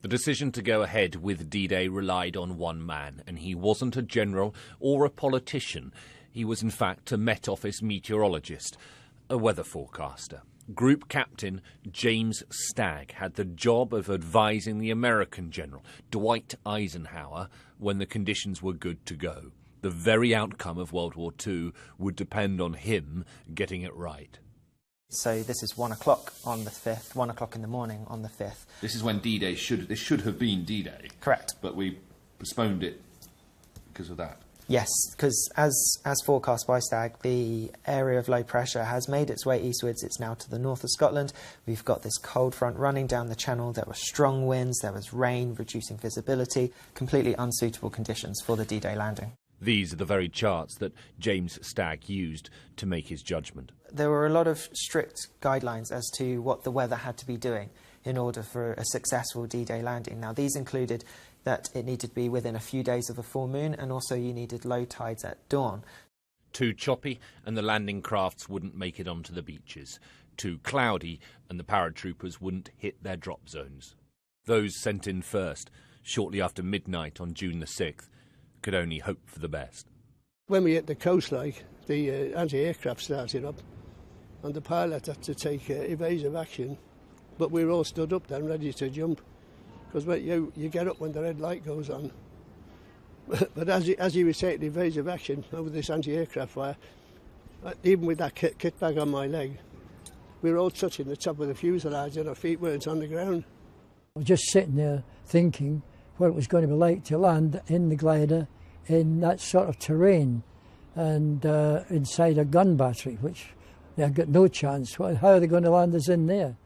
The decision to go ahead with D-Day relied on one man, and he wasn't a general or a politician. He was in fact a Met Office meteorologist, a weather forecaster. Group Captain James Stagg had the job of advising the American general, Dwight Eisenhower, when the conditions were good to go. The very outcome of World War II would depend on him getting it right. So this is 1 o'clock on the 5th, 1 o'clock in the morning on the 5th. This is when D-Day this should have been D-Day. Correct. But we postponed it because of that. Yes, because as forecast by Stagg, the area of low pressure has made its way eastwards. It's now to the north of Scotland. We've got this cold front running down the channel. There were strong winds, there was rain, reducing visibility, completely unsuitable conditions for the D-Day landing. These are the very charts that James Stagg used to make his judgment. There were a lot of strict guidelines as to what the weather had to be doing in order for a successful D-Day landing. Now, these included that it needed to be within a few days of a full moon, and also you needed low tides at dawn. Too choppy and the landing crafts wouldn't make it onto the beaches. Too cloudy and the paratroopers wouldn't hit their drop zones. Those sent in first, shortly after midnight on June the 6th, could only hope for the best. When we hit the coast, the anti-aircraft started up, and the pilot had to take evasive action, but we were all stood up then, ready to jump, because you get up when the red light goes on. But as he was taking evasive action over this anti-aircraft fire, even with that kit bag on my leg, we were all touching the top of the fuselage and our feet weren't on the ground. I was just sitting there thinking what it was going to be like to land in the glider in that sort of terrain and inside a gun battery, which they had got no chance. How are they going to land us in there?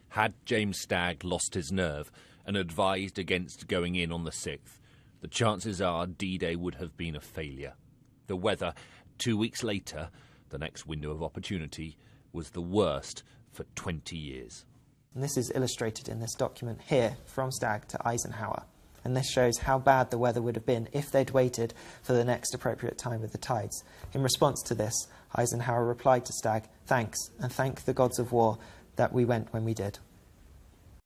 Had James Stagg lost his nerve and advised against going in on the 6th, the chances are D-Day would have been a failure. The weather, 2 weeks later, the next window of opportunity, was the worst for 20 years. And this is illustrated in this document here from Stagg to Eisenhower. And this shows how bad the weather would have been if they'd waited for the next appropriate time with the tides. In response to this, Eisenhower replied to Stagg, "Thanks, and thank the gods of war that we went when we did."